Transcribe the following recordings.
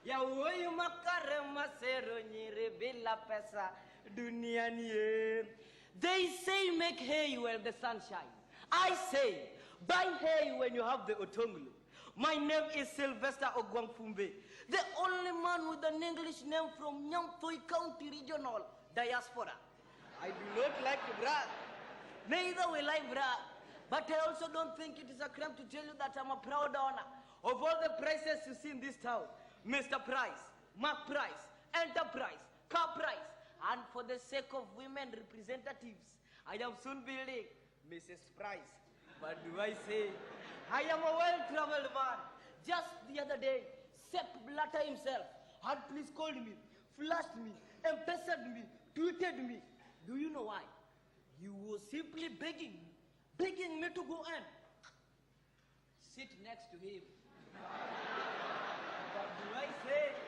Ya huyu makare masero nyere bila pesa duniani. They say make hay when the sun shines. I say buy hay when you have the Otonglo. My name is Sylvester Ogwangfumbe, the only man with an English name from Nyampoi County Regional Diaspora. I do not like to brag. Neither will I brag. But I also don't think it is a crime to tell you that I'm a proud owner of all the prices you see in this town. Mr. Price, Mark Price, Enterprise, Car Price. And for the sake of women representatives, I am soon building Mrs. Price. But do I say, I am a well-traveled man. Just the other day, Sepp Blatter himself had please called me, flashed me, M-Pesa'd me, tweeted me. Do you know why? He was simply begging me to go and sit next to him. But do I say,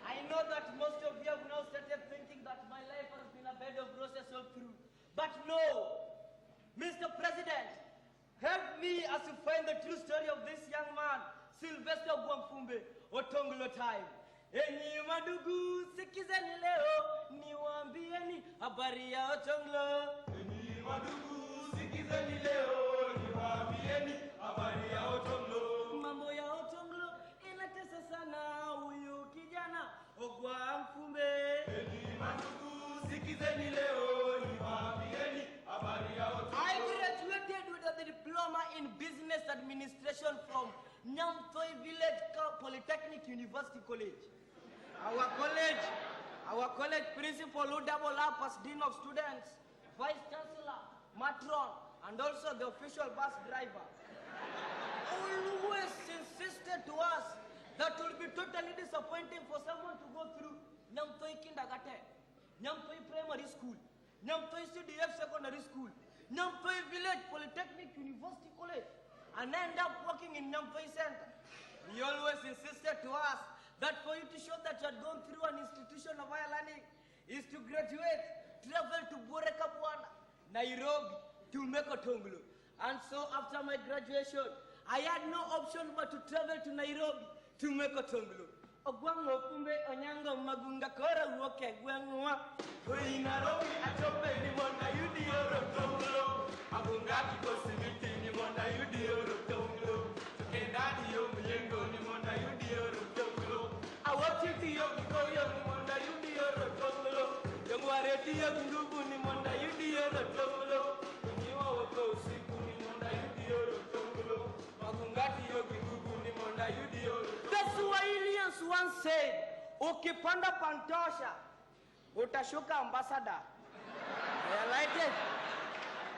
I know that most of you have now started thinking that my life has been a bed of roses all through. But no, Mr. President, help me as to find the true story of this young man, Sylvester Ogwangfumbe, Otonglo time. Enyi madugu, sikizeni leo, niwaambieni habari ya Otonglo. Enyi madugu, sikizeni leo, niwaambieni habari ya Otonglo. Mambo ya Otonglo inatesa sana huyu kijana Ogwangfumbe. Enyi madugu, sikizeni leo, niwaambieni habari ya Otonglo. I graduated with a diploma in business administration from Nyampoi Village Polytechnic University College. Our college principal who double up as Dean of Students, Vice Chancellor, Matron, and also the official bus driver, always insisted to us that it will be totally disappointing for someone to go through Nyampoi Kindergarten, Nyampoi Primary School, Nyampoi CDF Secondary School, Nyampoi Village Polytechnic University College, and end up working in Nyampoi Center. He always insisted to us that for you to show that you had gone through an institution of higher learning is to graduate, travel to Borekapwana, Nairobi, to make Otonglo. And so after my graduation, I had no option but to travel to Nairobi to make Otonglo. Ogwango kumbe onyango magunga kora uoke gwangwa. Hui Nairobi achope ni monda yudi Otonglo. Magunga kikosi miti ni monda yudi Otonglo. Tukendani yo mjengo ni monda yudi Otonglo. Awachiti yo kikoyo ni monda yudi Otonglo. Yongwareti yo ngubu ni monda yudi Otonglo. Kunyiwa wako usiku ni monda yudi Otonglo. Magungati yo ngubu ni monda yudi Otonglo. The Swahilians once said, ukipanda pantosha, utashuka ambassador.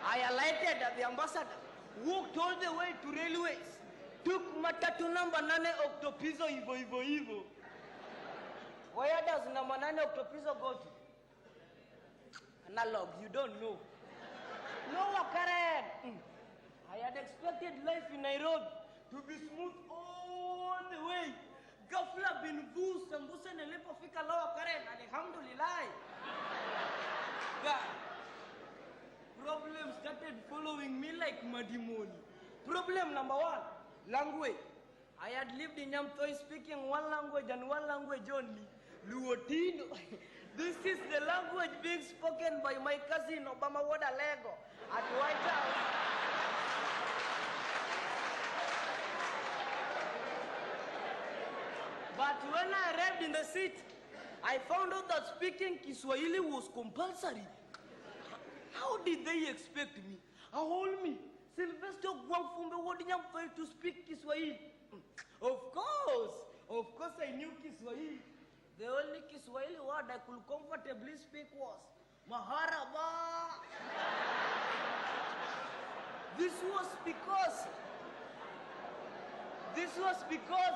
I alighted at the ambassador, walked all the way to railways, took matatu number 9 Octopizo Ivo. Where does number 9 Octopizo go to? Analog, you don't know. No, Karen. I had expected life in Nairobi to be smooth all the way. Gafla bin vu sambusa nilipofika Lower Karen, alhamdulillah. Problems started following me like madimoni. Problem number 1, language. I had lived in Nyampoi speaking one language and one language only, Luotino. This is the language being spoken by my cousin Obama Wada Lego at White House. But when I arrived in the city, I found out that speaking Kiswahili was compulsory. How did they expect me? Hold me, Sylvester Ogwangfumbe Wodinyampoi to speak Kiswahili? Of course I knew Kiswahili. The only Kiswahili word I could comfortably speak was Maharaba. This was because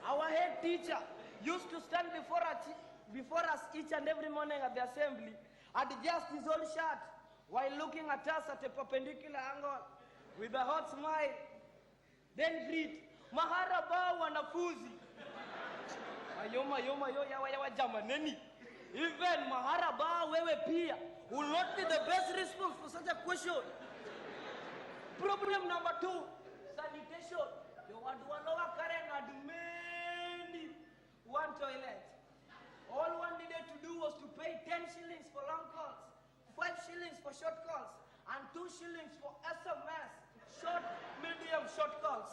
our head teacher used to stand before us each and every morning at the assembly, adjust his old shirt while looking at us at a perpendicular angle with a hot smile, then greet, Maharaba wanafuzi. Ayoma yawa jamaneni. Even Maharaba wewe pia will not be the best response for such a question. Problem number 2, sanitation. Your Lower Karen had many for short calls and 2 shillings for SMS, short, medium, short calls.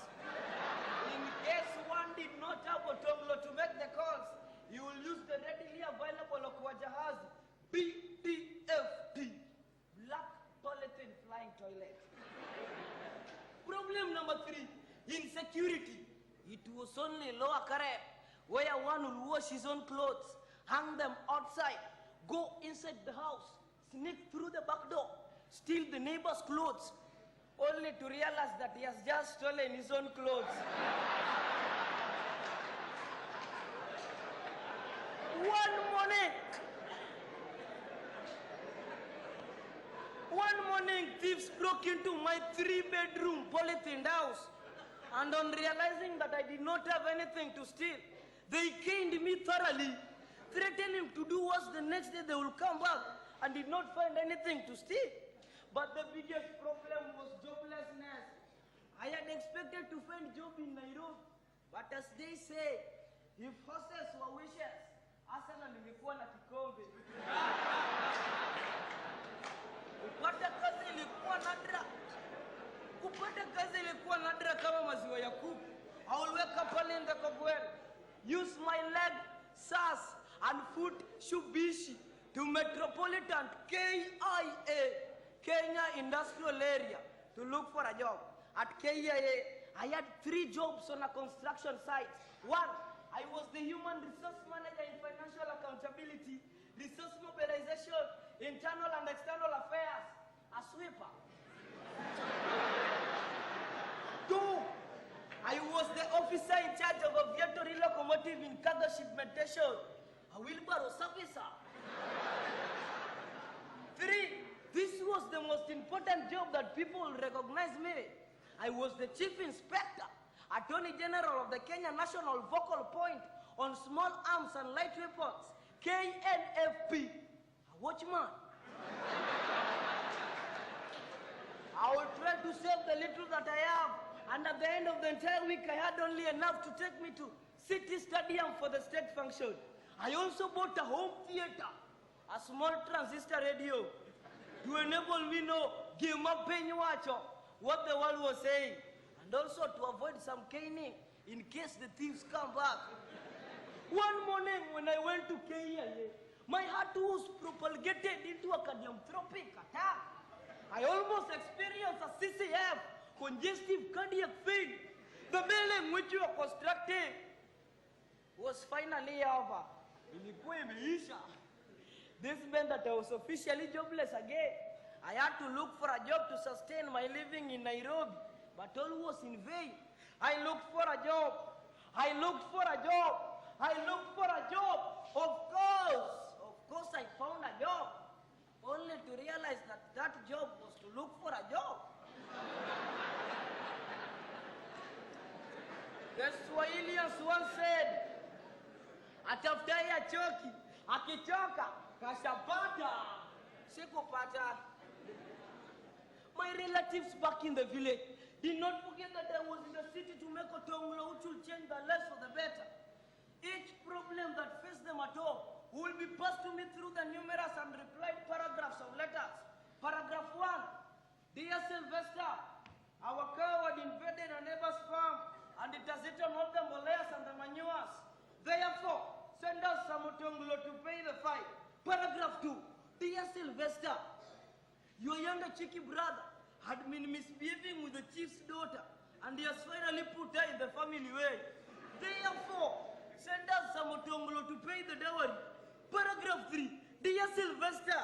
In case one did not have Otonglo to make the calls, you will use the readily available Okwa Jahazi, BTFT, Black Polythene Flying Toilet. Problem number 3, insecurity. It was only Lower Kareb, where one will wash his own clothes, hang them outside, go inside the house, sneak through the back door, steal the neighbor's clothes, only to realize that he has just stolen his own clothes. One morning, thieves broke into my 3-bedroom polythened house, and on realizing that I did not have anything to steal, they caned me thoroughly, threatening to do worse the next day they will come back, and did not find anything to steal. But the biggest problem was joblessness. I had expected to find job in Nairobi, but as they say, if horses were wishes, Arsenal ilikuwa na kikombe. Kupata kazi ilikuwa nadra kama maziwa ya kuku. I will wake up early in the Kogwel, use my leg, SAS, and foot Shubishi to Metropolitan KIA, Kenya Industrial Area, to look for a job. At KIA, I had 3 jobs on a construction site. 1, I was the human resource manager in financial accountability, resource mobilization, internal and external affairs, a sweeper. 2, I was the officer in charge of a viatory locomotive in cargo shipmentation, a wheelbarrow servicer. 3, this was the most important job that people recognize me. I was the chief inspector, Attorney General of the Kenya National Focal Point on Small Arms and Light Weapons, KNFP, a watchman. I will try to save the little that I have, and at the end of the entire week, I had only enough to take me to City Stadium for the state function. I also bought a home theater, a small transistor radio, to enable me know what the world was saying, and also to avoid some caning in case the thieves come back. One morning when I went to Kenya, my heart was propagated into a cardiomyopathic attack. I almost experienced a CCF, congestive cardiac failure. The building which you were constructing was finally over. This meant that I was officially jobless again. I had to look for a job to sustain my living in Nairobi, but all was in vain. I looked for a job. I looked for a job. I looked for a job. Of course I found a job, only to realize that that job was to look for a job. The Swahilians once said, atafutaye achoki, akichoka, kashapata. Sikupata. My relatives back in the village did not forget that I was in the city to make Otonglo, which will change their lives for the better. Each problem that faced them at home will be passed to me through the numerous and replied paragraphs of letters. Paragraph 1, Dear Sylvester, our cow had invaded a neighbor's farm and it has eaten all the molayas and the manures. Therefore, send us some Otonglo to pay the fine. Paragraph 2, Dear Sylvester, your younger cheeky brother had been misbehaving with the chief's daughter, and he has finally put her in the family way. Therefore, send us some Otonglo to pay the dowry. Paragraph 3, Dear Sylvester,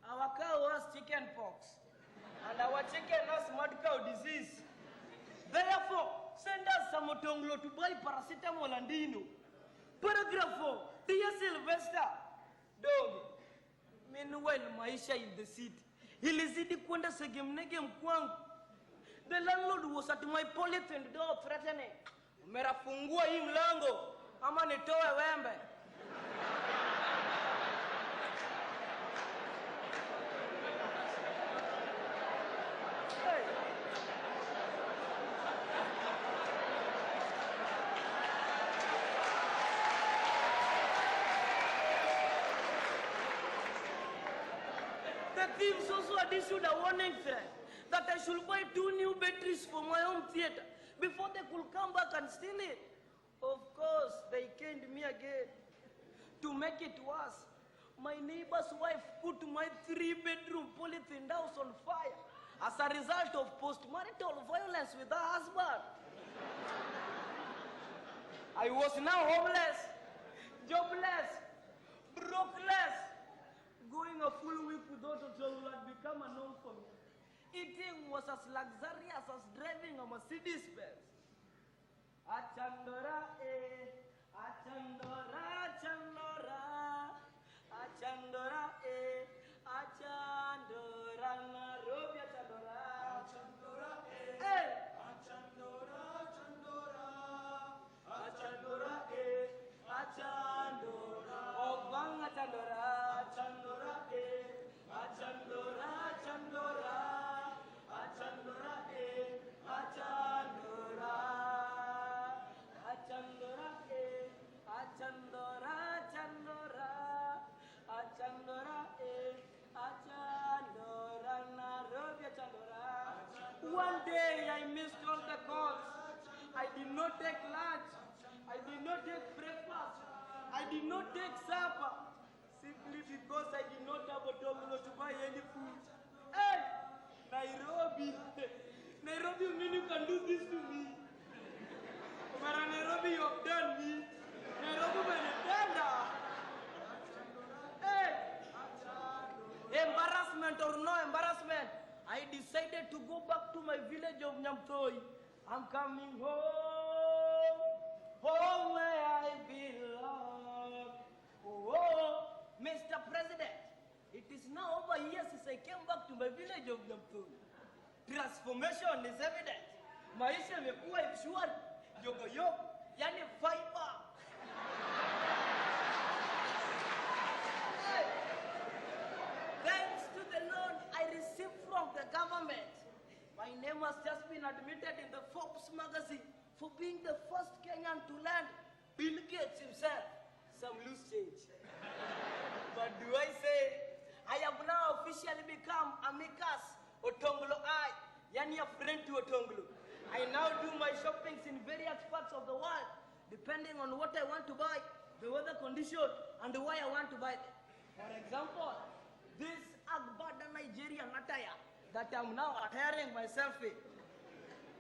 our cow has chicken pox, and our chicken has mad cow disease. Therefore, send us some Otonglo to buy paracetamol and Dino. Paragraph 4, Dear Sylvester, dog, meanwhile maisha in the city ilizidi kwenda segemnege mkwangu. The landlord was at my polythene door threatening, umerafungua hii mlango ama nitoe wembe. The thieves also had issued a warning threat that I should buy 2 new batteries for my home theater before they could come back and steal it. Of course, they canned me again. To make it worse, my neighbor's wife put my 3-bedroom polythene house on fire as a result of post-marital violence with her husband. I was now homeless, jobless, brokeless. Going a full week without Otonglo had become a norm for me. Eating was as luxurious as driving a Mercedes Benz. Achandora, achandora, achandora, achandora, achandora, Nairobi, achandora, achandora, achandora, achandora, achandora, achandora, Obang achandora, achandora, achandora, achandora, achandora, achandora. Achandora, achandora, achandora, achandora, achandora, Nairobi, achandora. One day I missed all the calls. I did not take lunch. I did not take breakfast. I did not take supper. Simply because I did not have Otonglo to buy any food. Hey, Nairobi. Nairobi, you mean you can do this to me? But Nairobi, you have done me. Nairobi, Benedetta. Hey! Embarrassment or no embarrassment, I decided to go back to my village of Nyamthoi. I'm coming home, home where I belong. Oh, Mr. President, it is now over a year since I came back to my village of Nyamthoi. Transformation is evident. Maisha yamekuwa shwari. Yogo, yani fiber. Hey. Thanks to the loan I received from the government, my name has just been admitted in the Forbes magazine for being the first Kenyan to land Bill Gates himself some loose change. But do I say, I have now officially become amicus Otonglo I, yani a friend to Otonglo. I now do my shoppings in various parts of the world, depending on what I want to buy, the weather condition, and why I want to buy them. For example, this Agbada Nigerian attire that I'm now attiring myself in.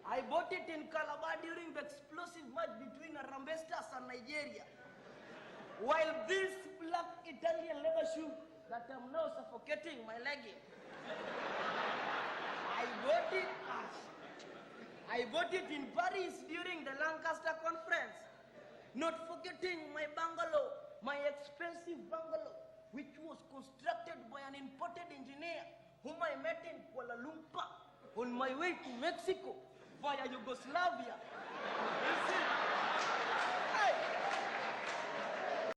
I bought it in Calabar during the explosive match between Harambee Stars and Nigeria. While this black Italian leather shoe that I'm now suffocating my leg in. I bought it in Paris during the Lancaster conference. Not forgetting my bungalow, my expensive bungalow, which was constructed by an imported engineer whom I met in Kuala Lumpur on my way to Mexico via Yugoslavia.